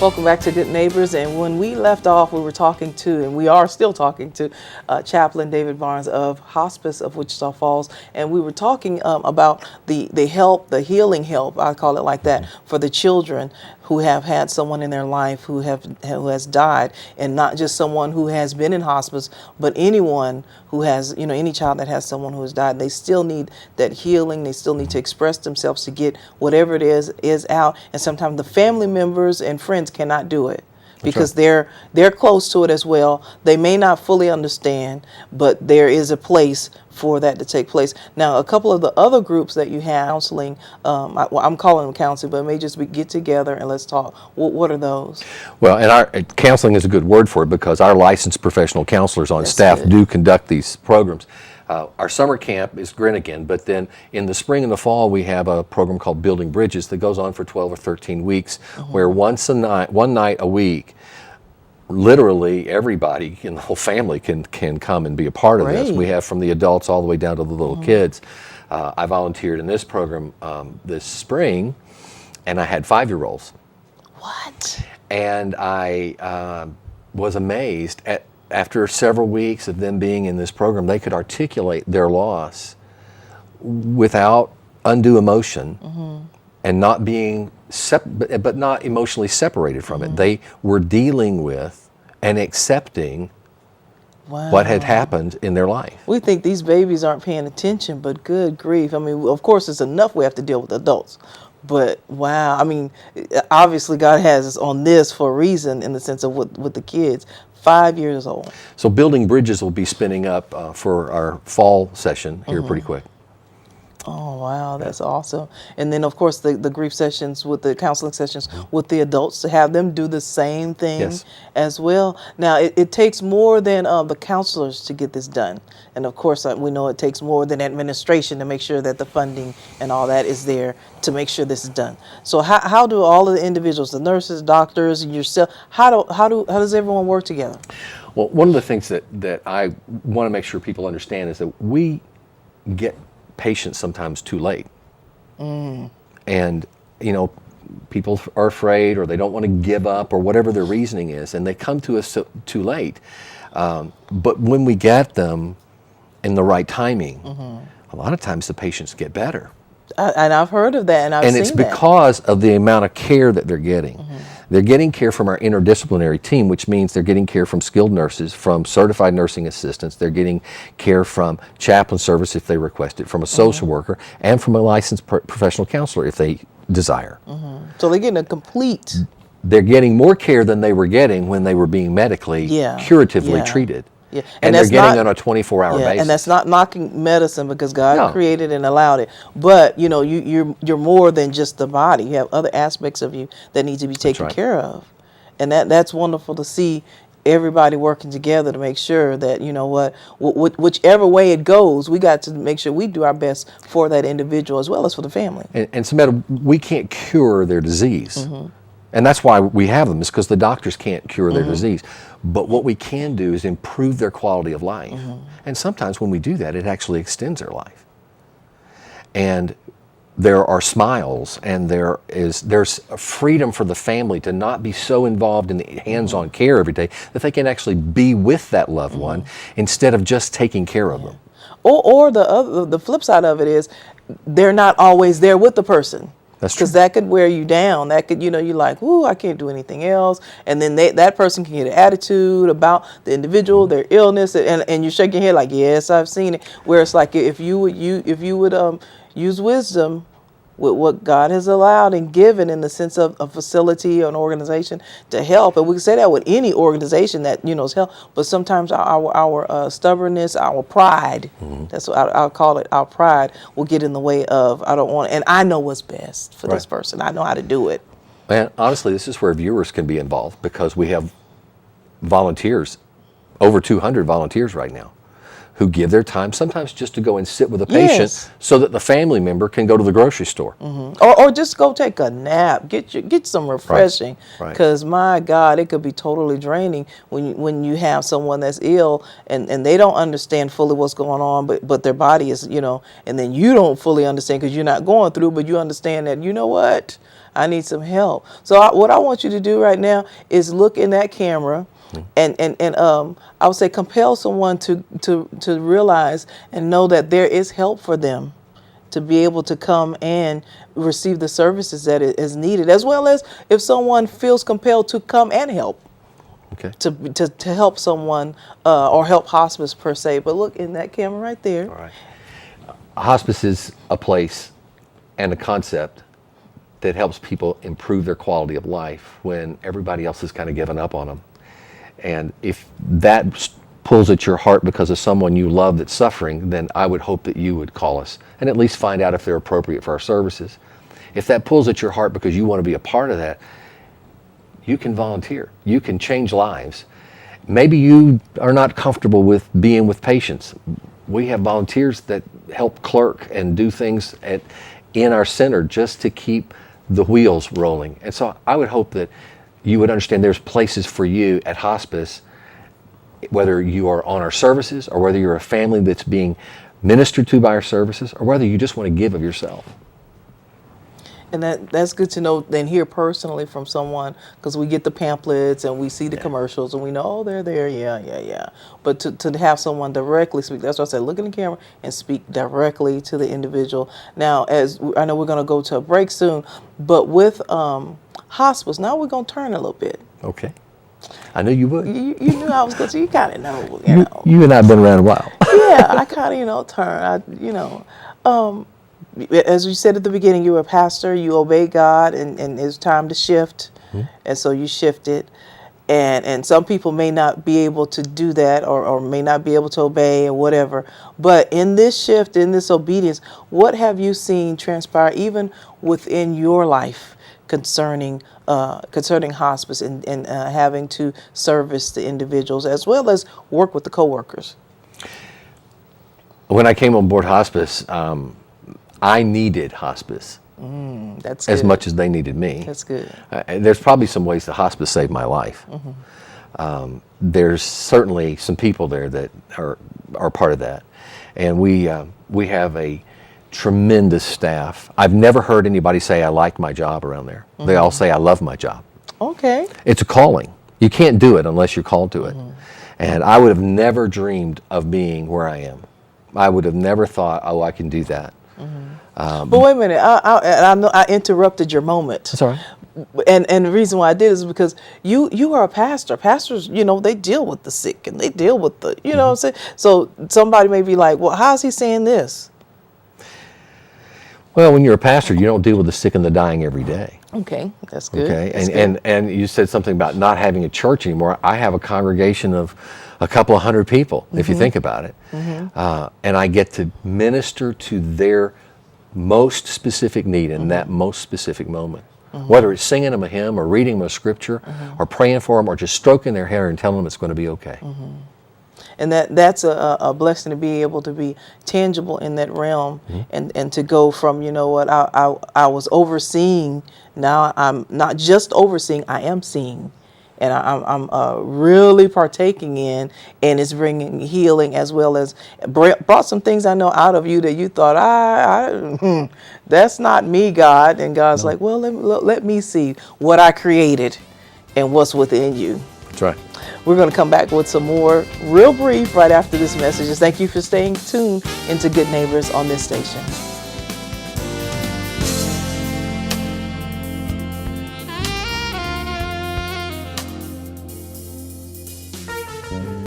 Welcome back to Good Neighbors. And when we left off, we were talking to, and we are still talking to, Chaplain David Barnes of Hospice of Wichita Falls. And we were talking about the help, the healing help, I call it like that, for the children who have had someone in their life who has died, and not just someone who has been in hospice, but anyone who has, any child that has someone who has died. They still need that healing. They still need to express themselves to get whatever it is out. And sometimes the family members and friends cannot do it, because they're close to it as well. They may not fully understand, but there is a place for that to take place. Now, a couple of the other groups that you have counseling, I'm calling them counseling, but it may just be get together and let's talk. What are those? Well, and our counseling is a good word for it, because our licensed professional counselors on staff do conduct these programs. Our summer camp is Grinnigan, but then in the spring and the fall we have a program called Building Bridges that goes on for 12 or 13 weeks, where one night a week, literally everybody in the whole family can come and be a part of this. We have from the adults all the way down to the little kids. I volunteered in this program this spring, and I had 5-year-olds. What? And I was amazed at, after several weeks of them being in this program, they could articulate their loss without undue emotion and not being but not emotionally separated from it. They were dealing with and accepting what had happened in their life. We think these babies aren't paying attention, but good grief. I mean, of course, it's enough we have to deal with adults. But wow, I mean, obviously God has us on this for a reason, in the sense of with the kids. 5 years old. So Building Bridges will be spinning up for our fall session here pretty quick. Oh, wow, that's awesome. And then, of course, the grief sessions, with the counseling sessions with the adults, to have them do the same thing as well. Now, it takes more than the counselors to get this done. And, of course, we know it takes more than administration to make sure that the funding and all that is there to make sure this is done. So how do all of the individuals, the nurses, doctors, and yourself, how does everyone work together? Well, one of the things that I want to make sure people understand is that we get patients sometimes too late. And people are afraid, or they don't want to give up, or whatever their reasoning is, and they come to us too late. But when we get them in the right timing, a lot of times the patients get better. And I've heard of that, and I've seen that. And it's because of the amount of care that they're getting. They're getting care from our interdisciplinary team, which means they're getting care from skilled nurses, from certified nursing assistants. They're getting care from chaplain service if they request it, from a social worker, and from a licensed professional counselor if they desire. So they're getting a complete... They're getting more care than they were getting when they were being medically, curatively treated. Yeah. And they're getting on a 24-hour basis. And that's not knocking medicine, because God created and allowed it. But you're more than just the body. You have other aspects of you that need to be taken care of, and that's wonderful to see everybody working together to make sure that whichever way it goes, we got to make sure we do our best for that individual as well as for the family. And Samantha, we can't cure their disease. And that's why we have them, is because the doctors can't cure their disease. But what we can do is improve their quality of life. And sometimes when we do that, it actually extends their life. And there are smiles, and there's a freedom for the family to not be so involved in the hands-on care every day, that they can actually be with that loved one instead of just taking care of them. Or the flip side of it is, they're not always there with the person. That's true. Because that could wear you down. That could, you're like, ooh, I can't do anything else. And then that person can get an attitude about the individual, their illness, and you shake your head like, yes, I've seen it. Where it's like, if you would use wisdom with what God has allowed and given, in the sense of a facility or an organization to help. And we can say that with any organization that is help. But sometimes our stubbornness, our pride, that's what I'll call it, our pride will get in the way of, I don't want, and I know what's best for this person. I know how to do it. And honestly, this is where viewers can be involved, because we have volunteers, over 200 volunteers right now, who give their time sometimes just to go and sit with a patient, so that the family member can go to the grocery store. Or just go take a nap, get some refreshing, because my God, it could be totally draining when you have someone that's ill and they don't understand fully what's going on, but their body is, and then you don't fully understand because you're not going through, but you understand that, I need some help. So what I want you to do right now is look in that camera, and I would say compel someone to realize and know that there is help for them to be able to come and receive the services that is needed, as well as if someone feels compelled to come and help. Okay. To help someone or help hospice per se. But look in that camera right there. All right. Hospice is a place and a concept that helps people improve their quality of life when everybody else has kind of given up on them. And if that pulls at your heart because of someone you love that's suffering, then I would hope that you would call us and at least find out if they're appropriate for our services. If that pulls at your heart because you want to be a part of that, you can volunteer. You can change lives. Maybe you are not comfortable with being with patients. We have volunteers that help clerk and do things in our center just to keep the wheels rolling. And so I would hope that you would understand there's places for you at hospice, whether you are on our services or whether you're a family that's being ministered to by our services or whether you just want to give of yourself. And that's good to know and hear personally from someone, because we get the pamphlets and we see the commercials and we know, oh, they're there, yeah. But to have someone directly speak, that's why I said look in the camera and speak directly to the individual. Now, as I know we're going to go to a break soon, but with hospice, now we're going to turn a little bit. Okay. I knew you would. You knew I was going to, you kind of know, You and I have been around a while. Yeah, I kind of, turn. As you said at the beginning, you were a pastor, you obey God, and it's time to shift. Mm-hmm. And so you shifted. And some people may not be able to do that or may not be able to obey or whatever. But in this shift, in this obedience, what have you seen transpire even within your life concerning hospice and having to service the individuals as well as work with the coworkers? When I came on board hospice, I needed hospice That's as good. much as they needed me. That's good. There's probably some ways that hospice saved my life. Mm-hmm. There's certainly some people there that are part of that. And we have a tremendous staff. I've never heard anybody say I like my job around there. Mm-hmm. They all say I love my job. Okay. It's a calling. You can't do it unless you're called to it. Mm-hmm. And I would have never dreamed of being where I am. I would have never thought, oh, I can do that. Mm-hmm. But wait a minute, I know I interrupted your moment. That's all right. And the reason why I did is because you are a pastor. Pastors, they deal with the sick and they deal with the, you know what I'm saying? So somebody may be like, well, how's he saying this? Well, when you're a pastor, you don't deal with the sick and the dying every day. Okay, that's good. Okay, that's good. And you said something about not having a church anymore. I have a congregation of a couple of hundred people, if you think about it. Mm-hmm. And I get to minister to their most specific need in that most specific moment. Mm-hmm. Whether it's singing them a hymn or reading them a scripture or praying for them or just stroking their hair and telling them it's going to be okay. Mm-hmm. And that's a blessing to be able to be tangible in that realm and to go from, I was overseeing, now I'm not just overseeing, I am seeing. And I'm really partaking in, and it's bringing healing as well as brought some things I know out of you that you thought, that's not me, God. And God's like, well, let me see what I created and what's within you. That's right. We're going to come back with some more real brief right after this message. Thank you for staying tuned into Good Neighbors on this station.